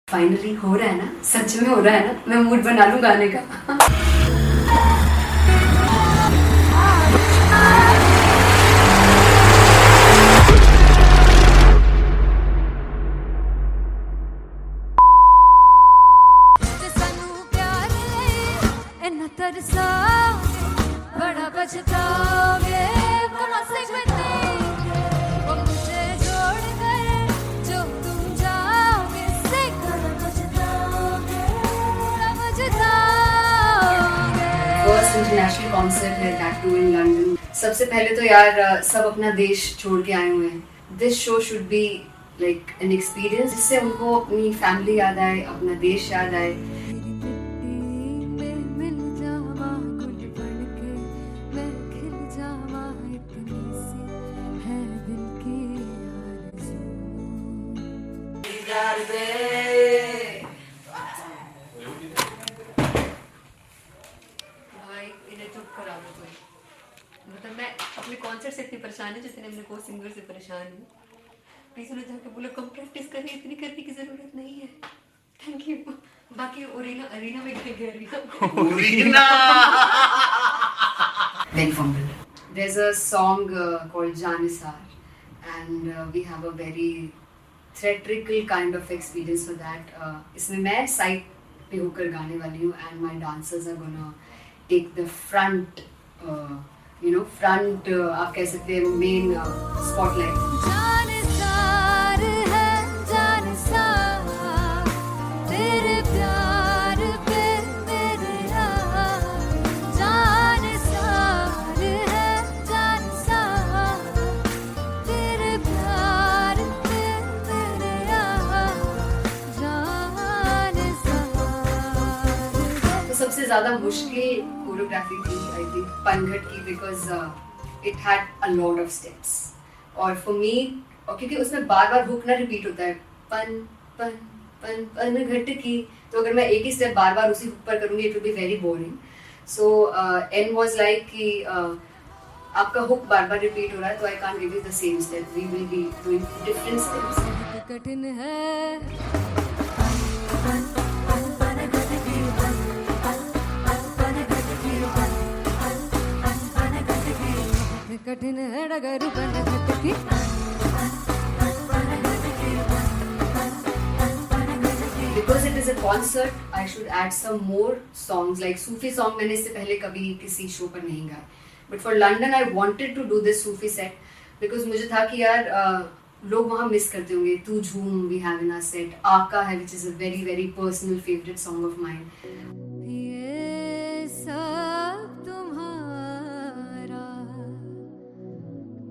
Finally हो रहा है ना, सच में हो रहा है ना, मैं मूड बना लूं गाने का। बड़ा पछताओगे बड़ा से मुझे छोड़ कर जो तुम जाओगे से बड़ा पछताओगे बड़ा पछताओगे। फर्स्ट इंटरनेशनल कॉन्सर्ट है दैट टू इन लंदन। सबसे पहले तो यार सब अपना देश छोड़ के आए हुए हैं। This show should be like an experience जिससे उनको अपनी फैमिली याद आए, अपना देश याद आए। भाई इन्हें चुप करा दो कोई। मतलब मैं अपने कॉन्सर्ट से इतनी परेशान है जितने अपने को सिंगर से परेशान हूँ। प्लीज उन्हें जाके बोलो कम प्रैक्टिस करिए, इतनी करने की जरूरत नहीं है। Thank you. बाकी अरीना में गए arena Very fumble. There's a song called Janisar and we have a very theatrical kind of experience for that. इसमें मैं साइड पे होकर गाने वाली हूँ and my dancers are gonna take the front, front आप कह सकते हैं main spotlight. जानिसार है जानिसार तेरे प्यार पे मेरे यार। जानिसार है जानिसार तेरे प्यार पे मेरे यार। जानिसार तो सबसे ज़्यादा मुश्किल कोरियोग्राफी थी आई थिंक पनघट की, because it had a lot of steps और फॉर मी, और क्योंकि उसमें बार बार हुक ना रिपीट होता है, पन पन पन पनघट की, तो अगर मैं एक ही स्टेप बार बार उसी हुक पर करूँगी it will be very boring. So and was like कि आपका हुक बार बार रिपीट हो रहा है तो I can't give you the same step, we will be doing different steps. कठिन है कठिन है डगर बनघट की। Because it is a concert, I should add some more songs like Sufi song. मैंने इससे पहले कभी किसी शो पर नहीं गाया, but for London I wanted to do this Sufi set because मुझे था कि यार लोग वहाँ मिस करते होंगे। तू झूम we have in our set, आका है which is a very very personal favorite song of mine. ये सब तुम्हारा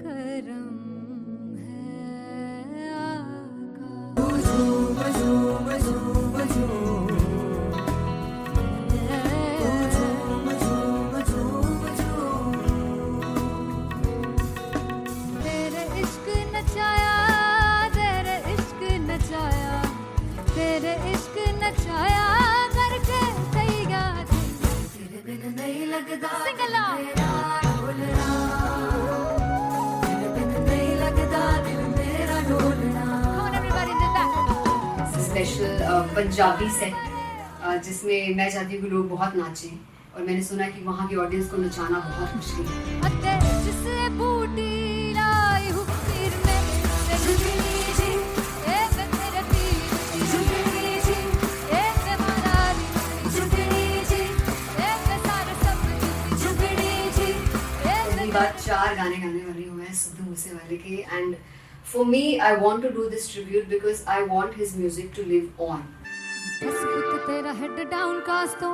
करम है आका। तेरे इश्क नचाया तेरे इश्क नचाया तेरे इश्क नचाया करके सैया तेरे बिन नहीं लगदा सिंगला मेरा ढोलना तेरे बिन नहीं लगदा दिल मेरा ढोलना। Come on everybody in the back. Special Punjabi set जिसमें मैं चाहती हूँ कि लोग बहुत नाचें और मैंने सुना कि वहाँ की ऑडियंस को नचाना बहुत मुश्किल है। अते जिससे बूटी लाई हूँ पीर में ते झुकनी जी ए तेरे पीर झुकनी जी ए ते मलाली झुकनी जी ए ते सारे सब झुकनी जी ए पहली बार 4 गाने गाने वाली हूँ मैं सिद्धू मूसेवाले के, and for me I want to do this tribute because I want his music to live on. बस पुत तेरा हेड डाउन कास तो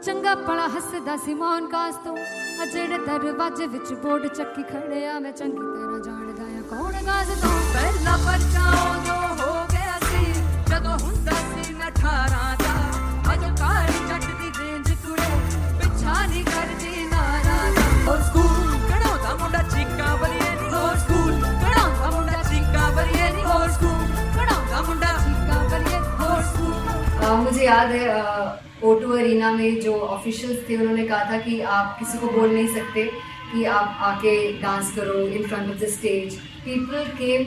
चंगा पड़ा हसदा सिमोन कास तो अजेड़े दरवाजे विच बोर्ड चक्की खड़े आ मैं चंगी तरह जानदा आ कौन गाज तो पहला परचाओ जो हो गया सी जदों हुंदा सी मैं 18 दा अजो कारी जट दी रेंज कुड़े पिछा नहीं करदी नारा और स्कूल कढ़ाउंदा मुंडा चीका बलिए नी और स्कूल कढ़ाउंदा मुंडा चीका बलिए नी और स्कूल कढ़ाउंदा मुंडा चीका बलिए और स्कूल। मुझे याद है O2 अरीना में जो ऑफिशियल्स थे उन्होंने कहा था कि आप किसी को बोल नहीं सकते कि आप आके डांस करो in front of the stage. People came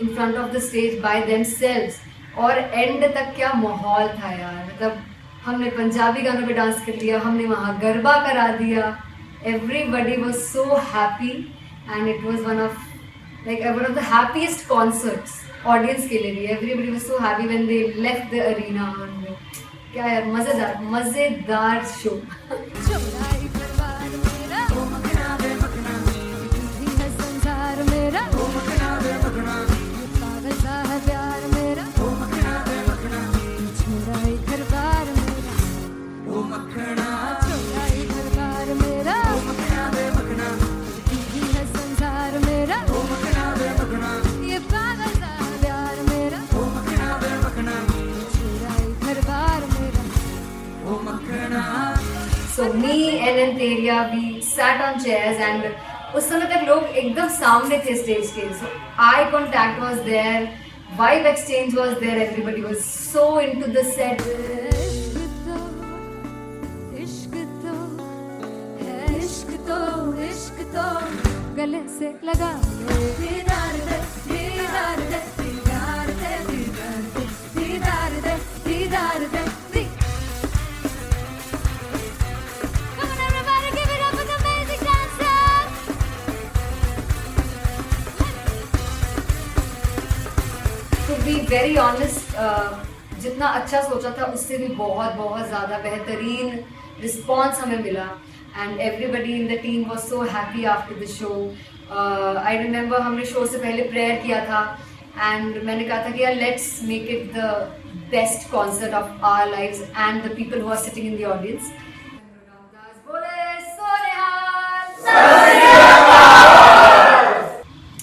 in front of the stage by themselves और एंड तक क्या माहौल था यार, मतलब हमने पंजाबी गानों पे डांस कर लिया, हमने वहाँ गरबा करा दिया, everybody was so happy and it was one of the happiest concerts audience के लिए भी. Everybody was so happy when they left the arena. क्या यार, मजेदार मजेदार शो. So me and Anteria, we sat on chairs and उस समय तक लोग एकदम सामने थे स्टेज के. So eye contact was there, vibe exchange was there, everybody was so into the set. इश्क तो गले से लगा ले, दीदार दे, दीदार दे, दीदार दे, दीदार दे, दीदार दे, दीदार दे. Come on everybody, give it up for the amazing dancers. To be very honest, जितना अच्छा सोचा था उससे भी बहुत बहुत ज़्यादा बेहतरीन रिस्पॉन्स हमें मिला. And everybody in the team was so happy after the show. I remember हमने शो से पहले प्रेयर किया था and मैंने कहा था कि यार let's make it the best concert of our lives and the people who are sitting in the audience.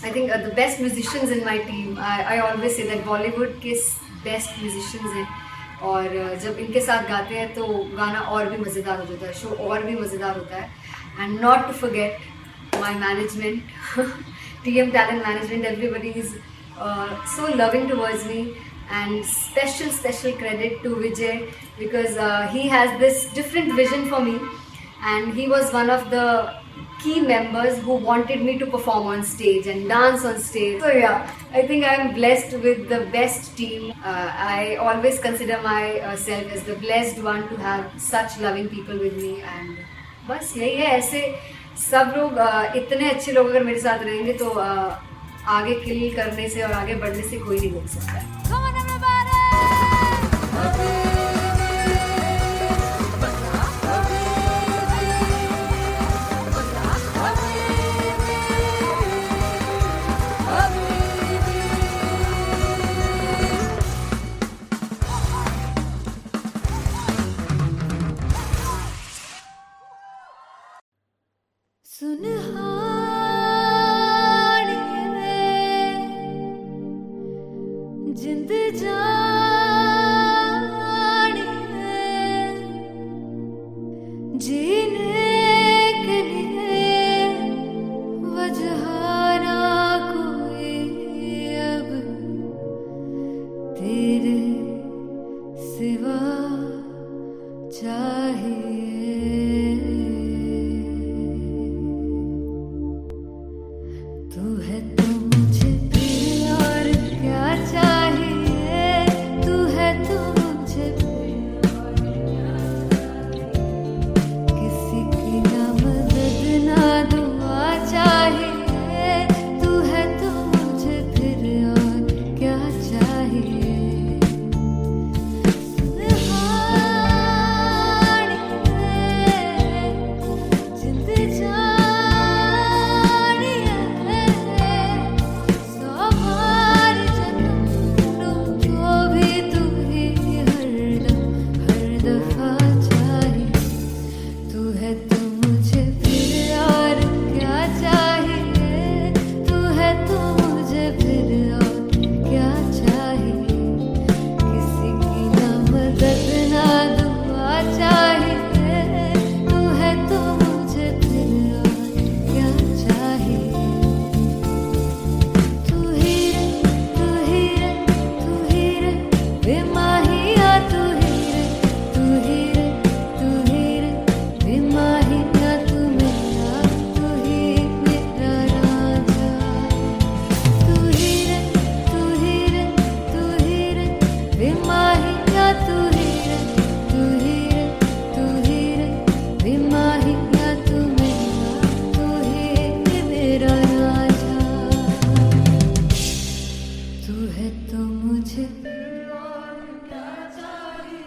I think the best musicians in my team. I always say that Bollywood के best musicians हैं. और जब इनके साथ गाते हैं तो गाना और भी मज़ेदार हो जाता है, शो और भी मज़ेदार होता है. And not to forget my management, TM talent management, everybody is so loving towards me. And special credit to Vijay because he has this different vision for me and he was one of the key members who wanted me to perform on stage and dance on stage. So yeah, I think I am blessed with the best team. I always consider myself as the blessed one to have such loving people with me. And बस यही है, ऐसे सब लोग इतने अच्छे लोग अगर मेरे साथ रहेंगे तो आगे किल करने से और आगे बढ़ने से कोई नहीं रोक सकता है. Come on everybody!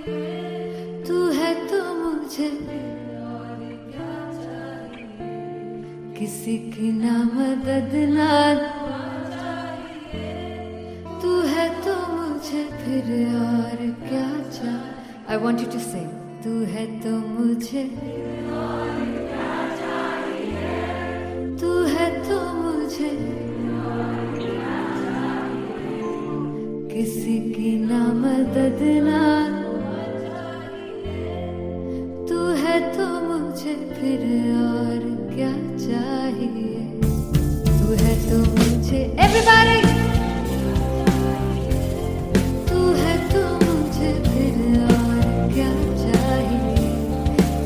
तू है तो मुझे किसी की ना मदद ना तू है तो मुझे फिर और क्या चाहिए. I want you to sing. तू है तो मुझे तू है तो मुझे किसी की ना मदद ना तू है तो मुझे फिर और क्या चाहिए. तू है तो मुझे everybody तू है तो मुझे फिर और क्या चाहिए.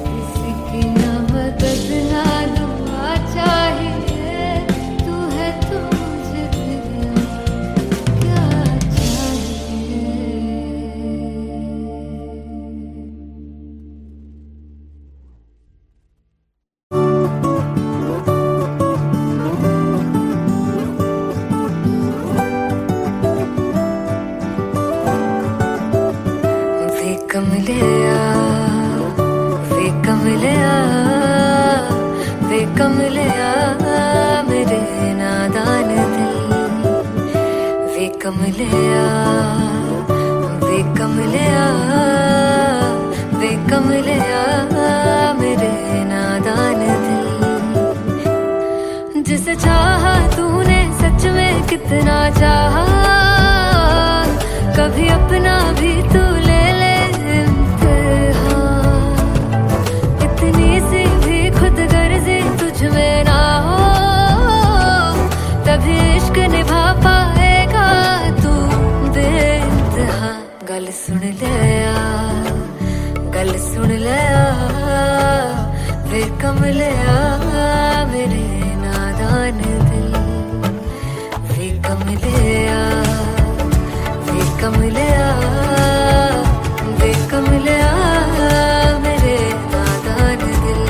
किसी की ना मदद ना दुआ चाहिए. तू है तो मुझे फिर और क्या चाहिए. वे कमलिया वे कमलिया वे कमलिया मेरे नादान दिल. वे कमलिया वे कमलिया वे कमलिया मेरे नादान दिल. जिसे चाहा तूने सच में कितना चाहा. कभी अपना भी तू ले ले इम्तिहान. इतनी सी भी खुद गर्जी तुझ में ना हो तभी इश्क निभा पाएगा तू बेइंतहा. गल सुन लिया गल सुन लिया वे कमलिया मेरे नादान दिल. वे कमलिया वे कमलिया वे कमलिया मेरे नादान दिल.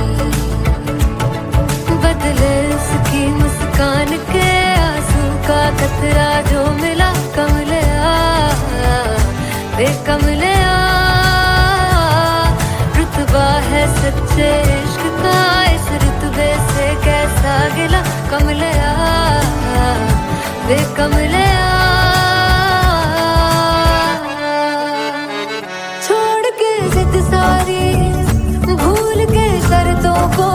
बदले उसकी मुस्कान के आंसू का कतरा जो मिला कमलिया वे कमलिया. रुतबा है सच्चे इश्क का इस रुतबे से कैसा गिला कमलिया वे कमलिया. छोड़ के जिद सारी भूल के शर्तों को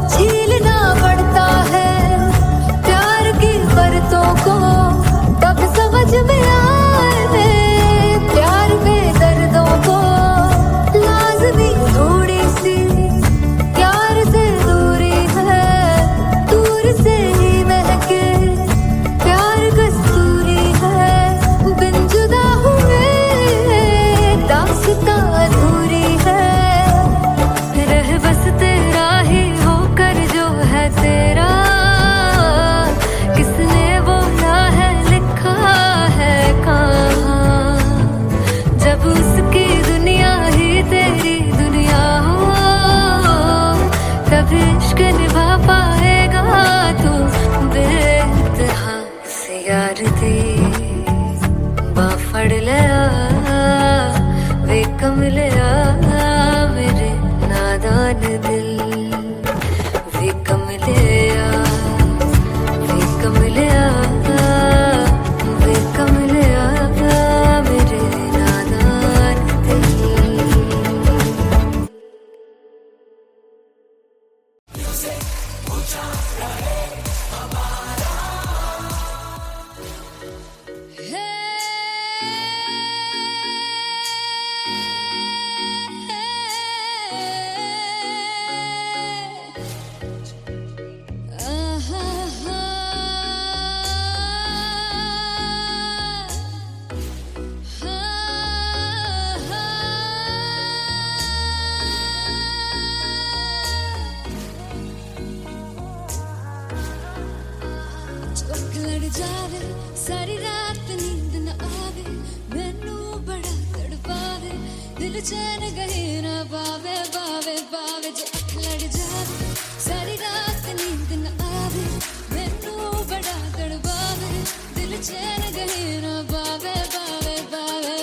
झीलना पड़ता है प्यार की शर्तों को. तब समझ में आए प्यार में दर्दों को. लाज़मी थोड़ी सी प्यार से दूरी है. दूर से ही महके प्यार कस्तूरी है. बिन जुदा हुए दास्तां अधूरी है. रह बस तेरा ही होकर जो है तेरा. किसने बोला है लिखा है कहाँ. जब उसकी दुनिया ही तेरी दुनिया हो तब इश्क निभा पाएगा तू बेइंतहा. से यार दी बाफड़ लिया वे कमलिया मेरे नादान दिल. वे कमलिया वे कमलिया वे कमलिया मेरे नादान दिल. जावे सारी रात नींद न आवे. मैनू बड़ा तड़पावे दिल चैन गहे ना पावे पावे पावे. जो अख लड़ जावे सारी रात नींद न आवे. मैनू बड़ा तड़पावे दिल चैन गहे ना पावे पावे पावे.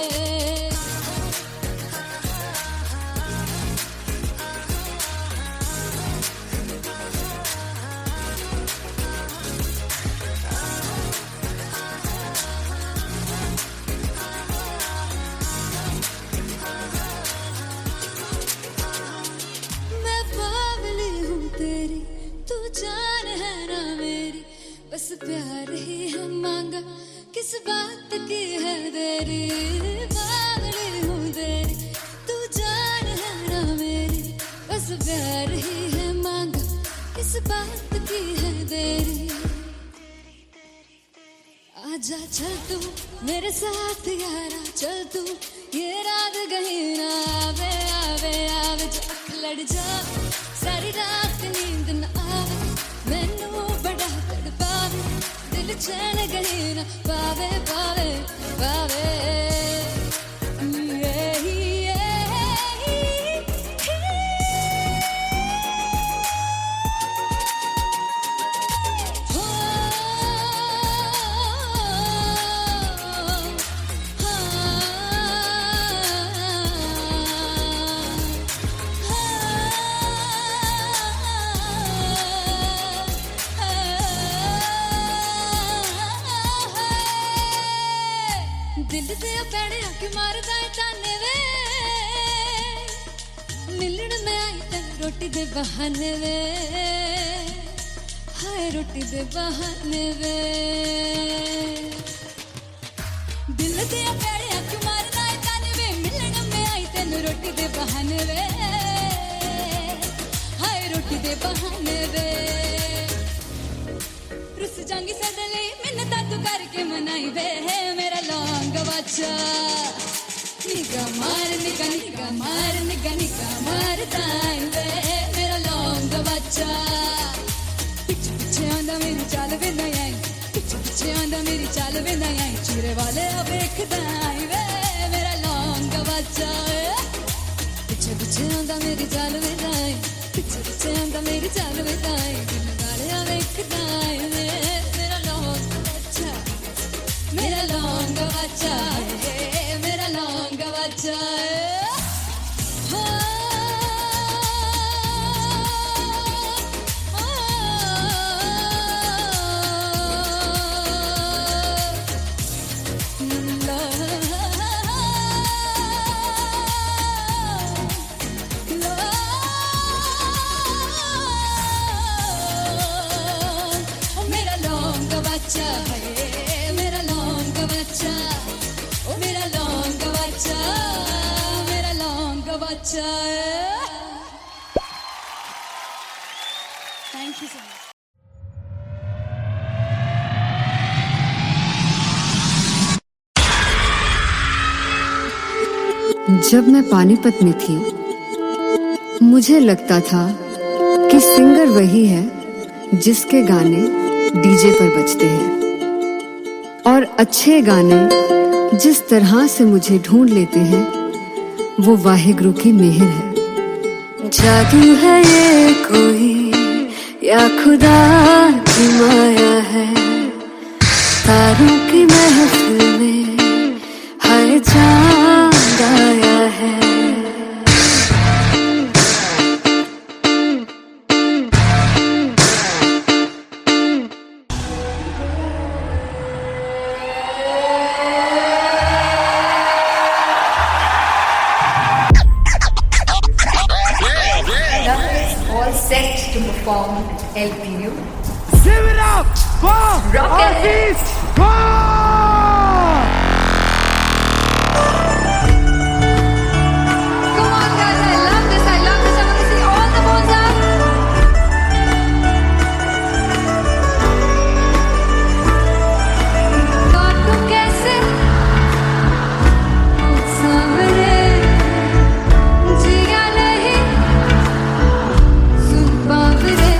चल तू मेरे साथ यारा, चल तू ये रात कहीं ना आवे आवे आवे, जो अख लड़ जा सारी रात नींद न आवे, मैनू बड़ा तड़पावे, दिल चैन कहीं ना पावे पावे पावे। दिल दे पैड़े आके मारदा है ताने वे, मिलन में आई तन रोटी दे बहाने वे, हाय रोटी दे बहाने वे। दिल दे पैड़े आके मारदा है ताने वे, मिलन में आई तन रोटी दे बहाने वे, हाय रोटी दे बहाने वे। रुस जांगी सदले मिन्नता तू करके मनाई वे, मेरा लौंग बच्चा निगा मार निगा निगा मार निगा निगा मार ताई वे, मेरा लौंग बच्चा। पिछे पिछे आंदा मेरी चाल वे ना आई, पिछे पिछे आंदा मेरी चाल वे ना आई, चूरे वाले वेखदा आई वे, मेरा लौंग बच्चा। पिछे पिछे आंदा मेरी चाल वे ना आई, पिछे पिछे आंदा मेरी चाल वे ना आई, दिल वाले वेखदा आई वे, मेरा लौंग बच्चा, मेरा लौंग बच्चा है, मेरा लौंग बच्चा है। मेरा लौंग बच्चा है, मेरा लौंग बच्चा, ओ मेरा लौंग बच्चा, मेरा लौंग बच्चा है। Thank you so much. जब मैं पानीपत में थी, मुझे लगता था कि सिंगर वही है जिसके गाने डीजे पर बजते हैं, और अच्छे गाने जिस तरह से मुझे ढूंढ लेते हैं वो वाहिगुरु की मेहर है। जादू है ये कोई या खुदा की माया है, तारों की महफिल में हर चांद आया है। Set to perform LPU. Give it up for Rocket. Come on guys, I love this, I love this. I want to see all the balls up. काटूं कैसे सामने, जिया नहीं सुन बावरे,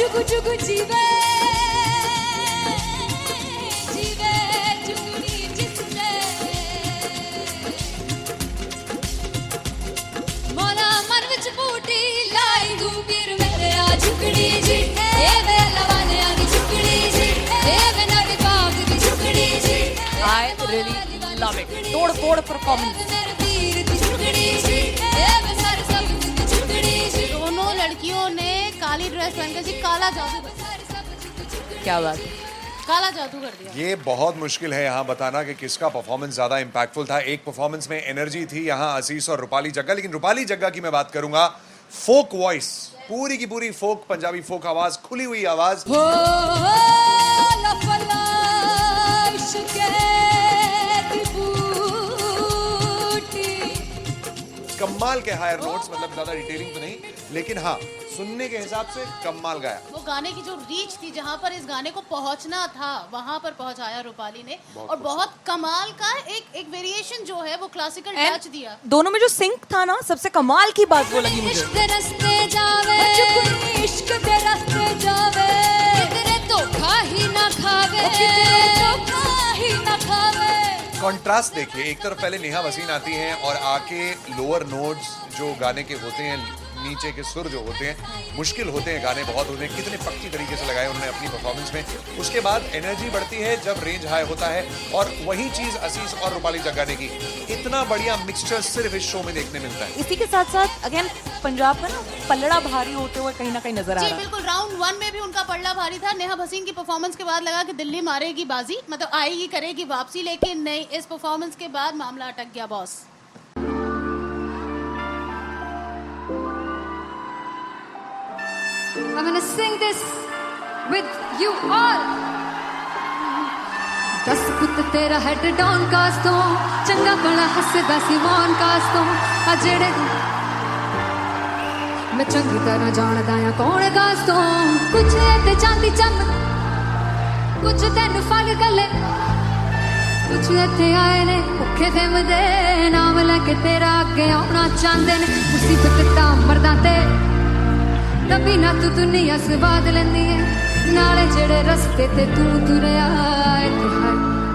जुगु जुगु जीवे जीवे जुगनी जिसने मोला मन विच बूटी लाई गुबीर मेरे आ झुकड़ी जी ए वे लवाने आनी झुकड़ी जी ए वे नवी बाग दी झुकड़ी जी I really love it. तोड़ फोड़ परफॉर्मेंस। मेरे वीर दी झुकड़ी जी ए वे सारे सब दी झुकड़ी जी दोनों लड़कियों ने काली ड्रेस पहनकर जी काला जादू कर दिया। क्या बात है। काला जादू कर दिया। ये बहुत मुश्किल है यहाँ बताना कि किसका परफॉर्मेंस ज्यादा इंपैक्टफुल था। एक परफॉर्मेंस में एनर्जी थी यहाँ असीस और रूपाली जग्गा, लेकिन रूपाली जग्गा की मैं बात करूंगा फोक वॉइस, पूरी की पूरी फोक, पंजाबी फोक आवाज, खुली हुई आवाज। हो लफला इश्क़े दी बूटी कमाल के हायर नोट्स, मतलब ज्यादा डिटेलिंग तो नहीं, लेकिन हाँ सुनने के हिसाब से कमाल गाया। वो गाने की जो रीच थी, जहाँ पर इस गाने को पहुंचना था वहां पर पहुंचाया रूपाली ने। और बहुत कमाल का एक वेरिएशन जो है वो क्लासिकल टच दिया। दोनों में जो सिंक था ना, सबसे कमाल की बात वो लगी मुझे। इश्क दे रस्ते जावे इश्क दे रस्ते जावे कितने धोखा ही ना खावे धोखा ही ना खावे। कॉन्ट्रास्ट देखिए, एक तरफ पहले नेहा वसीन आती हैं और आके लोअर नोट्स जो गाने के होते हैं, नीचे के सुर जो होते हैं, मुश्किल होते हैं, गाने बहुत होते हैं, कितने पक्की तरीके से लगाए उन्होंने अपनी परफॉर्मेंस में। उसके बाद एनर्जी बढ़ती है जब रेंज हाई होता है, और वही चीज असीस और रूपाली जग्गा ने की। इतना बढ़िया मिक्सचर सिर्फ इस शो में देखने मिलता है। इसी के साथ साथ अगेन पंजाब का ना पलड़ा भारी होते हुए कहीं ना कहीं नजर आ जी रहा है। बिल्कुल, राउंड 1 में भी उनका पलड़ा भारी था। नेहा भसीन की परफॉर्मेंस के बाद लगा कि दिल्ली मारेगी बाजी, मतलब आएगी करेगी वापसी, लेकिन नहीं, इस परफॉर्मेंस के बाद मामला अटक गया boss. I'm gonna sing this with you all. दस पुत तेरा हेड डाउन कास तो चंगा भला हसदा सी मौन कास तो आ जेड़े मैं चंगी तरह जानदा आ कौन कास तो कुछ ते चांदी चम कुछ तेन फल गले कुछ इत्थे आए ने भुखे फिमदे नाम लैके तेरा अगे आउणा चाहंदे ने मुसीबत दा मरदा ते तभी ना तू दुनिया स्वाद लेंदी है नाले जेड़े रस्ते ते तू तुरया इत्थे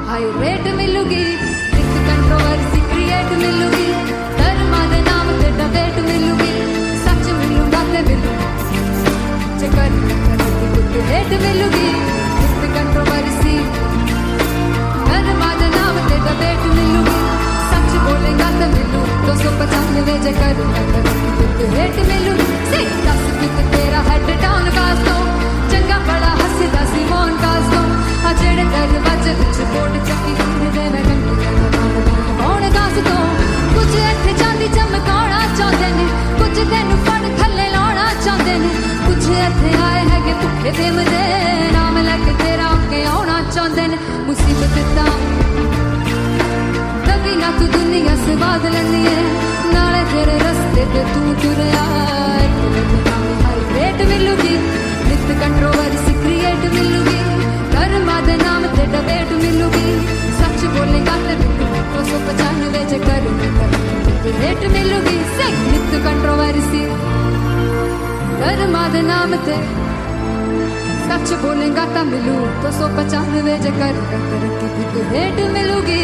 हाई रेट मिलूगी इस कंट्रोवर्सी क्रिएट मिलूगी धर्मा दे नाम ते डिबेट मिलूगी सच मिलूगा ते मिलू जे कर कुछ रेट मिलूगी इस कंट्रोवर्सी धर्मा दे नाम ते डिबेट मिलूगी सच बोलेगा ते मिलू 295 जे करूंगा कुछ रेट मिलूगी दस पुत तेरा हेड डाउन कास तो चंगा बड़ा हसदा सी मौन कास तो आ जेड़े दरवाजे विच बोर्ड चक्की फिरदे मैं कंटी कौन कास तो कुछ इत्थे चांदी चमकाउणा चाहंदे ने कुछ तैनू फड़ थल्ले लाउणा चाहंदे ने कुछ इत्थे आए हैगे भुखे फिमदे नाम लैके तेरा अगे आउणा चाहंदे ने मुसीबत दा तभी ना तू दुनिया स्वाद लैंदी है नाले तेरे रस्ते ते तू तुरया रेट मिलूगी नित कंट्रोवर्सी क्रिएट मिलूगी धर्मा दे नाम ते डिबेट मिलूगी सच बोलेगा ते मिलू 295 जे करूंगा रेट मिलूगी नित कंट्रोवर्सी धर्मा दे नाम ते सच बोलेगा ता मिलू 295 जे करूंगा तरक्की रेट मिलूगी।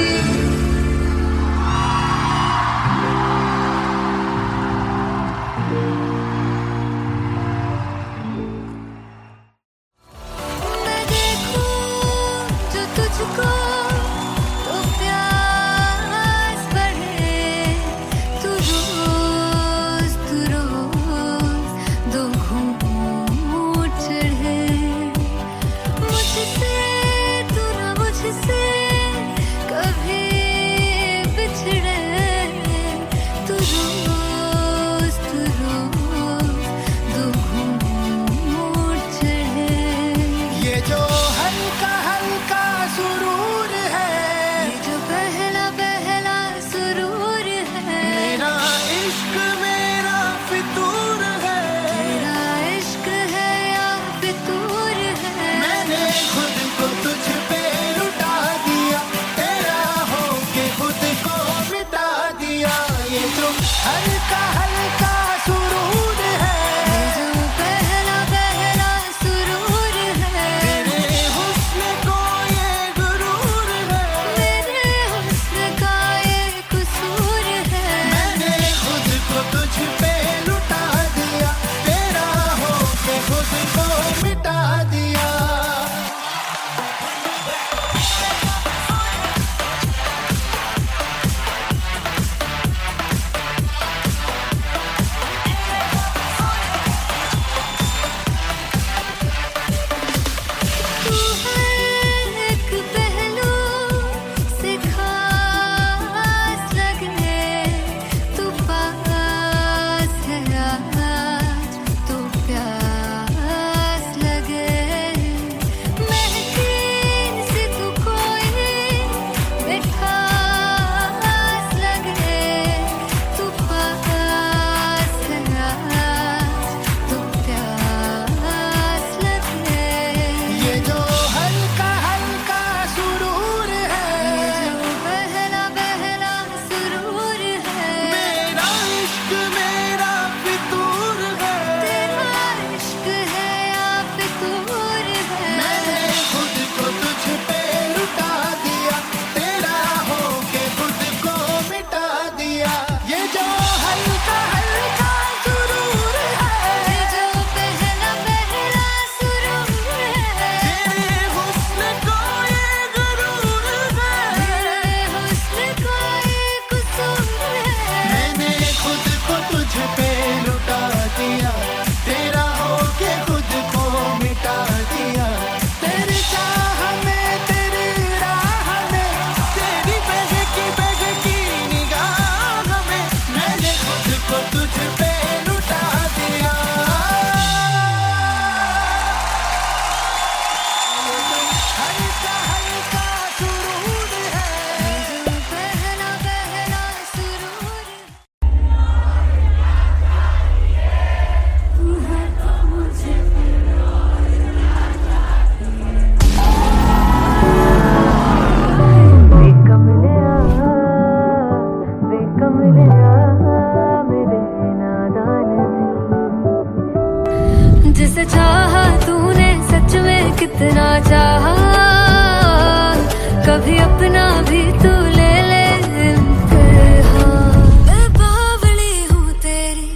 कभी अपना भी तू ले ले इम्तिहान। मैं बावली हूँ तेरी,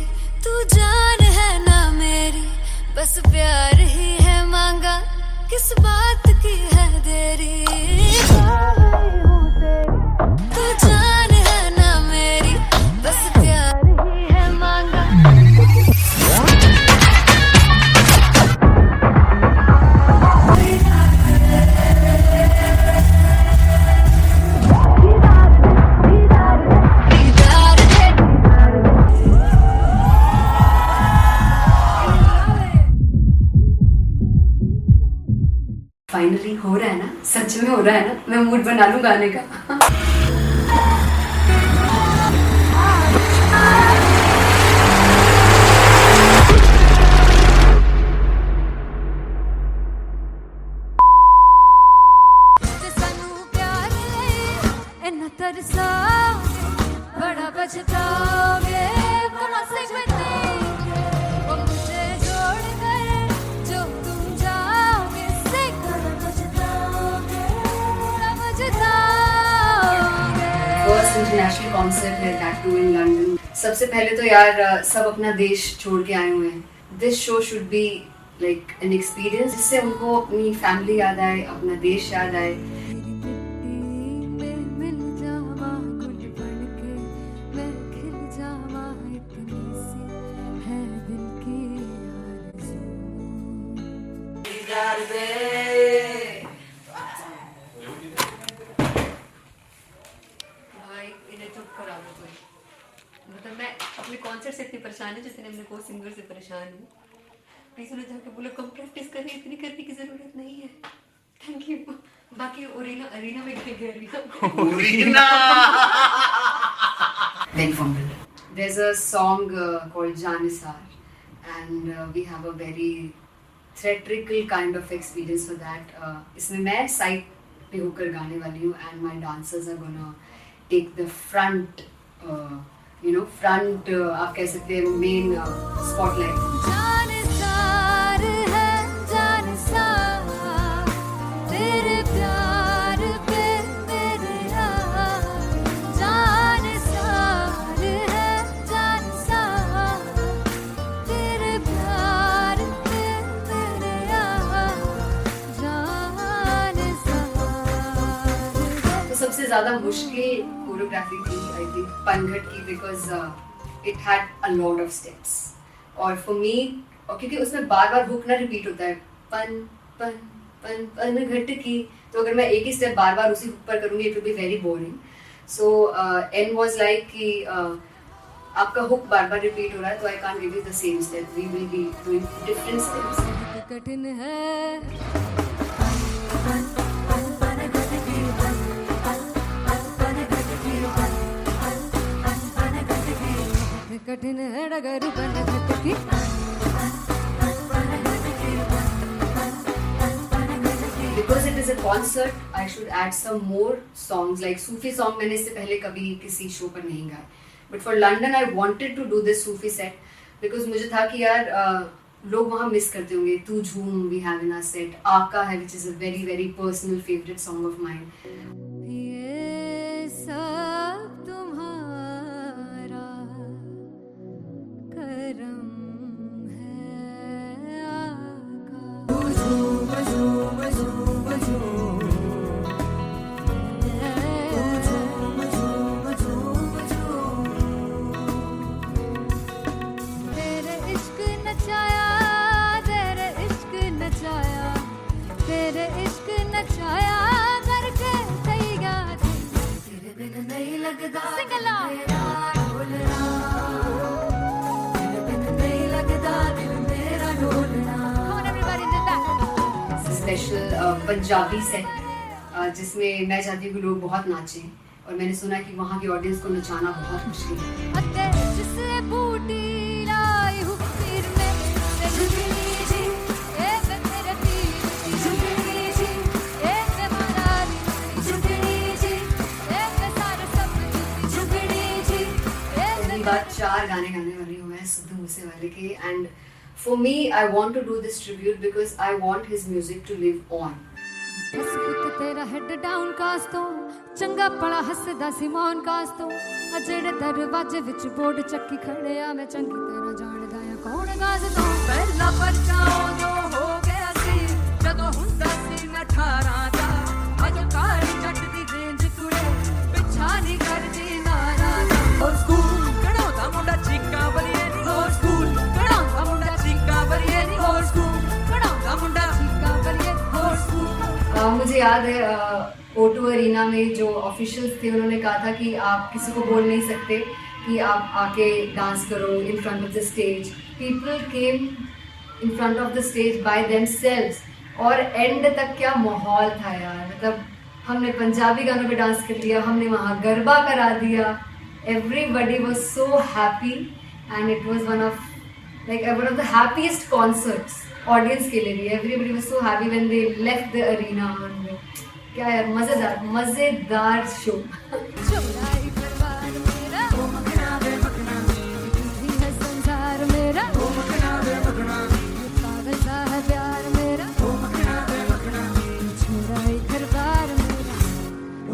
तू जान है ना मेरी, बस प्यार ही है मांगा, किस बात की है देरी। बावली हूँ तेरी, तू जान है ना मेरी, बस प्यार ही है मांगा। फाइनली हो रहा है ना, सच में हो रहा है ना, मैं मूड बना लूं गाने का। सानू प्यार इन्ना तरसा बड़ा पछताओगे, मुनासिब नहीं वो मुझे जोड़ कर जो तुम जाओगे, से बड़ा पछताओगे, बड़ा पछताओगे। फर्स्ट इंटरनेशनल कॉन्सर्ट है, दैट टू इन लंदन। सबसे पहले तो यार सब अपना देश छोड़ के आए हुए हैं। This show should be like an experience, जिससे उनको अपनी फैमिली याद आए, अपना देश याद आए। मिल जावा गुल बनके, मैं खिल जावा इतनी सी है दिल की आरज़ू। भाई इन्हें चुप करा दो कोई। मतलब मैं अपने कॉन्सर्ट से इतनी परेशान हूँ जितने मैं कोई सिंगर से परेशान हूँ। प्लीज उन्हें जाके बोलो कम प्रैक्टिस करनी, इतनी करने की जरूरत नहीं है। Thank you. बाकी अरीना में गए arena Then fumble. There's a song called Janisar, and we have a very theatrical kind of experience for that. इसमें मैं साइड पे होकर गाने वाली हूँ, and my dancers are gonna take the front, front आप कह सकते हैं main spotlight. जानसार है जानसार, तेरे प्यार पे मेरे यार। जानसार है जानसार, तेरे प्यार पे मेरे यार। जानसार है। तो सबसे ज़्यादा मुश्किल कोरियोग्राफी थी आई थिंक पनघट की, because it had a lot of steps. और फॉर मी, और क्योंकि उसमें बार बार हुक ना रिपीट होता है, पन पन पन पन घट की, तो अगर मैं एक ही स्टेप बार बार उसी हुक पर करूँगी it will be very boring. So and was like कि आपका हुक बार बार रिपीट हो रहा है, तो I can't give you the same step, we will be doing different steps. कठिन है कठिन है डगर पनघट की। Because it is a concert, I should add some more songs like Sufi song. मैंने इससे पहले कभी किसी शो पर नहीं गाए, but for London I wanted to do this Sufi set because मुझे था कि यार लोग वहाँ मिस करते होंगे। तू झूम we have in our set, आका है which is a very very personal favorite song of mine. ये सब तुम्हारा करम है आका। तेरे इश्क नचाया, तेरे इश्क नचाया, तेरे इश्क नचाया करके तैयार। तेरे बिन नहीं लगता सिंगला, तेरे बिन नहीं लगता दिल मेरा ढोलना। Come on everybody, do that. Special Punjabi set जिसमें मैं चाहती हूँ कि लोग बहुत नाचें, और मैंने सुना कि वहाँ की ऑडियंस को नचाना बहुत मुश्किल है। अते जिससे बूटी लाई हूँ पीर में, ते झुकनी जी ए वे मेरे पीर की झुकनी जी, ए वे मरारी की झुकनी जी, ए वे सारे सब की झुकनी जी, ए वे पहली बार 4 गाने गाने वाली हूँ मैं सिद्धू मूसेवाले के, and for me I want to do this tribute because I want his music to live on. ਹੱਸ ਪੁੱਤ ਤੇਰਾ ਹੈਡ ਡਾਊਨ ਕਾਸ ਤੋਂ ਚੰਗਾ ਭਲਾ ਹੱਸਦਾ ਸੀ ਮੌਨ ਕਾਸ ਤੋਂ ਆ ਜਿਹੜੇ ਦਰਵਾਜ਼ੇ ਵਿੱਚ ਬੋਰਡ ਚੱਕੀ ਖੜਿਆ ਮੈਂ ਚੰਗੀ ਤਰ੍ਹਾਂ ਜਾਣਦਾ ਆ ਕੌਣ ਗਾਜ਼ ਤੋਂ ਪਹਿਲਾ ਬੱਚਾ ਉਦੋਂ ਹੋ ਗਿਆ ਸੀ ਜਦੋਂ ਹੁੰਦਾ ਸੀ ਮੈਂ 18 ਦਾ ਅੱਜ ਕਾਲੀ ਜੱਟ ਦੀ ਰੇਂਜ ਕੁੜੇ ਪਿੱਛਾ ਨਹੀਂ ਕਰਦੀ ਨਾਰਾ ਦਾ ਹੋਰ ਸਕੂਲ ਕਢਾਉਂਦਾ ਮੁੰਡਾ ਚੀਕਾਂ ਬਲੀਏ ਨਹੀਂ ਹੋਰ ਸਕੂਲ ਕਢਾਉਂਦਾ ਮੁੰਡਾ ਚੀਕਾਂ ਬਲੀਏ ਨਹੀਂ ਹੋਰ ਸਕੂਲ ਕਢਾਉਂਦਾ ਮੁੰਡਾ ਚੀਕਾਂ ਬਲੀਏ ਹੋਰ ਸਕੂਲ मुझे याद है O2 अरीना में जो ऑफिशियल्स थे उन्होंने कहा था कि आप किसी को बोल नहीं सकते कि आप आके डांस करो in front of the stage. People came in front of the stage by themselves और एंड तक क्या माहौल था यार. मतलब हमने पंजाबी गानों पे डांस कर लिया, हमने वहाँ गरबा करा दिया. Everybody was so happy and it was one of the happiest concerts audience के लिए भी. Everybody was so happy when they left the arena. क्या यार मजेदार शो. चौराई परिवार मेरा ओ मखना वे मखना तू है संसार मेरा ओ मखना वे मखना पागल सा है प्यार मेरा ओ मखना वे मखना चौराई परिवार मेरा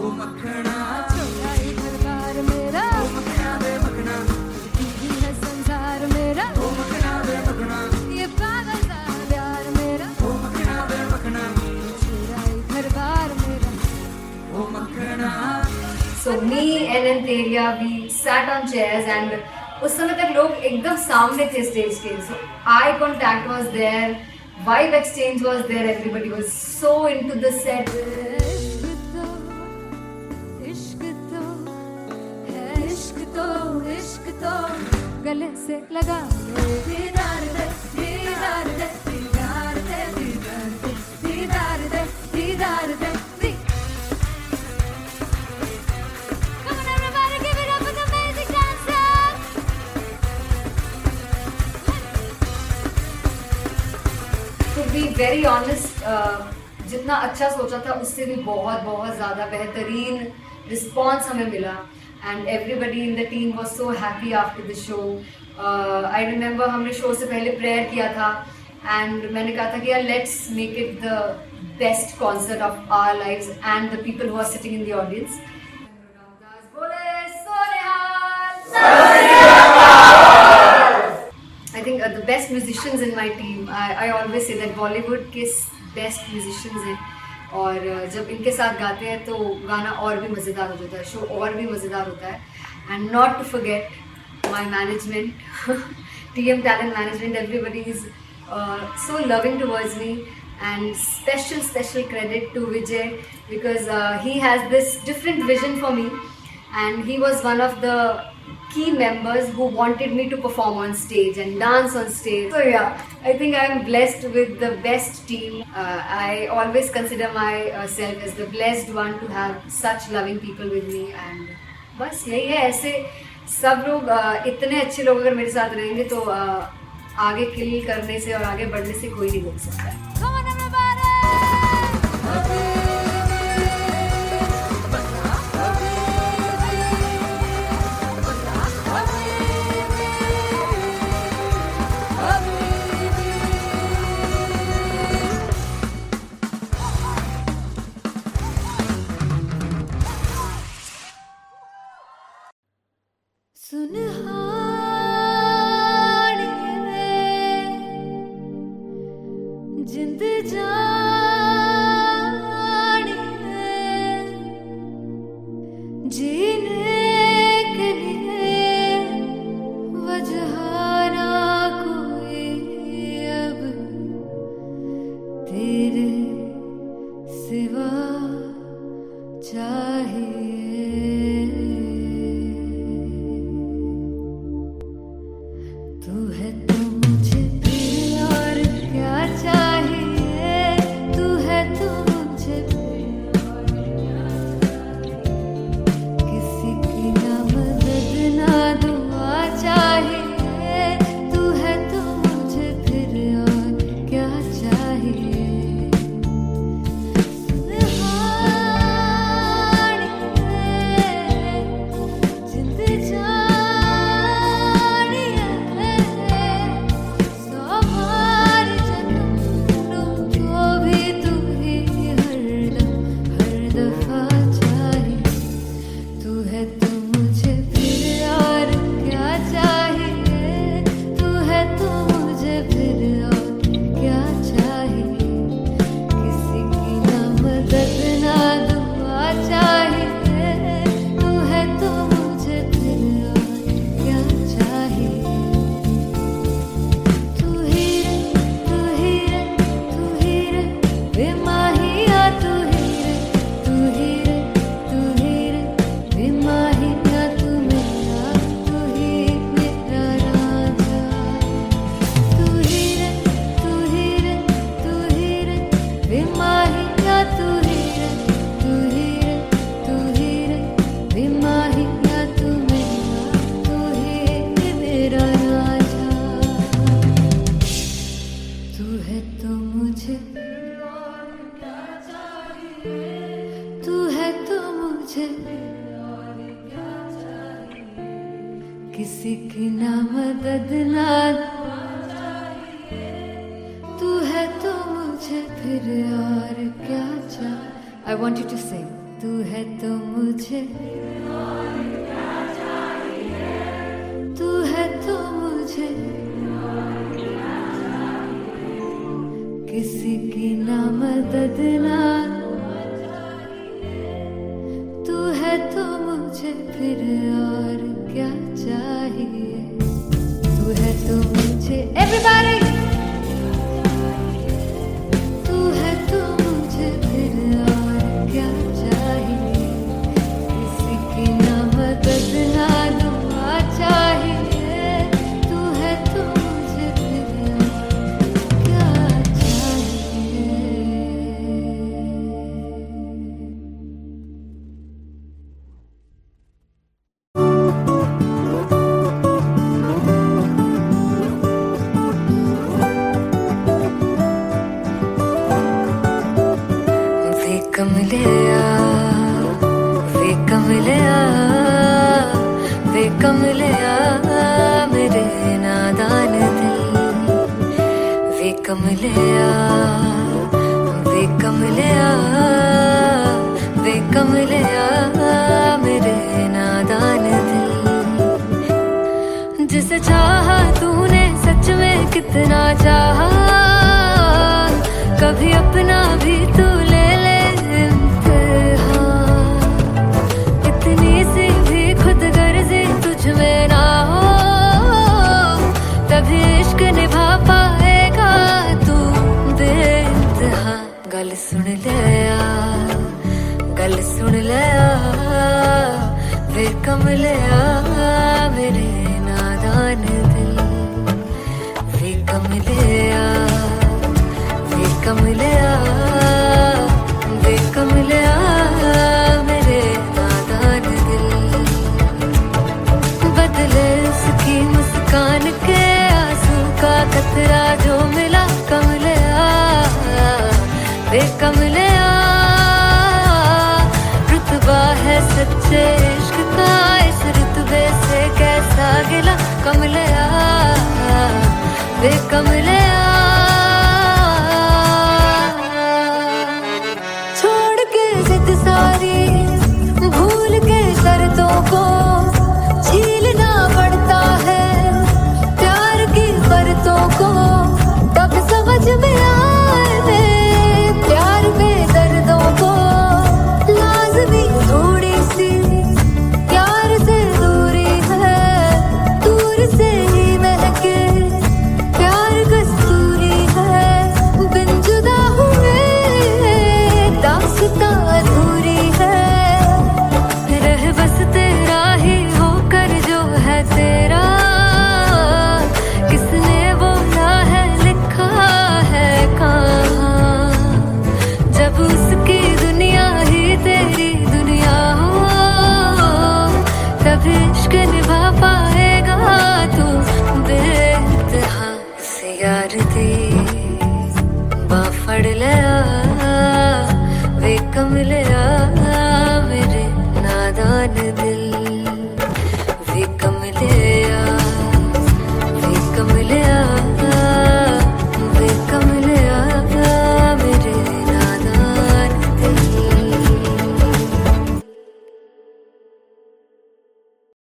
ओ मखना चौराई परिवार मेरा ओ मखना वे मखना तू है संसार मेरा ओ मखना वे मखना ये पागल सा है प्यार मेरा ओ मखना वे मखना चौराई परिवार मेरा. So me and Antheria, we sat on chairs and उस समय तक लोग एकदम सामने थे स्टेज के. So eye contact was there, vibe exchange was there, everybody was so into the set. इश्क तो गले से लगा दीदार दे दीदार दे दीदार दे दीदार दे दीदार दे. Come on everybody, give it up for the amazing dancers. To be very honest, जितना अच्छा सोचा था उससे भी बहुत ज़्यादा बेहतरीन रिस्पॉन्स हमें मिला. And everybody in the team was so happy after the show. I remember हमने शो से पहले प्रेयर किया था and मैंने कहा था कि यार let's make it the best concert of our lives and the people who are sitting in the audience. I think the best musicians in my team. I always say that Bollywood के best musicians हैं और जब इनके साथ गाते हैं तो गाना और भी मज़ेदार हो जाता है, शो और भी मज़ेदार होता है. And not to forget my management, TM Talent Management. Everybody is so loving towards me and special credit to Vijay because he has this different vision for me and he was one of the key members who wanted me to perform on stage and dance on stage. So yeah, I think I am blessed with the best team. I always consider myself as the blessed one to have such loving people with me and बस यही है. ऐसे सब लोग इतने अच्छे लोग अगर मेरे साथ रहेंगे तो आगे किल करने से और आगे बढ़ने से कोई नहीं रोक सकता है. Come on everybody. जिंद जान जीने के लिए वजह ना कोई अब तेरे सिवा चाहिए. तू है तो मुझे फिर और क्या चाहिए. तू है तो मुझे फिर और क्या चाहिए. किसी की ना मदद ना दुआ चाहिए. तू है तो मुझे फिर और क्या चाहिए. सुनहानी है मुझे किसी की ना मदद ना तू है तो मुझे फिर और क्या चाहिए. I want you to sing. तू है तो मुझे तू है तो मुझे किसी की ना मदद ना तू है तो मुझे फिर और क्या चाहिए. तू है तो मुझे everybody तू है तो मुझे फिर और क्या चाहिए. किसी की ना मदद ना दुआ चाहिए. तू है तो मुझे फिर और क्या चाहिए. वे कमलिया वे कमलिया वे कमलिया मेरे नादान दिल. वे कमलिया वे कमलिया वे कमलिया मेरे नादान दिल. जिसे चाहा तूने सच में कितना चाहा. कभी अपना भी तू ले ले इम्तिहान. इतनी सी भी खुद गर्जी तुझ में ना हो तभी इश्क निभा पाएगा तू बेइंतहा. गल सुन ले गल सुन ले वे कमलिया मेरे नादान दिल. वे कमलिया वे कमलिया वे कमलिया मेरे नादान दिल. बदले उसकी मुस्कान के आंसू का कतरा जो मिला कमलिया वे कमलिया. रुतबा है सच्चे इश्क का इस रुतबे से कैसा गिला कमलिया वे कमलिया. छोड़ के जिद सारी भूल के शर्तों को झीलना पड़ता है प्यार की शर्तों को. तब समझ में आए प्यार में दर्दों को. लाज़मी थोड़ी सी प्यार से दूरी है. दूर से ही महके प्यार कस्तूरी है. बिन जुदा हुए दास्तां अधूरी है. रह बस तेरा ही होकर जो है तेरा. किसने बोला है लिखा है कहाँ. जब उसकी दुनिया ही तेरी दुनिया हो तब इश्क निभा पाएगा तू बेइंतहा. से यार दी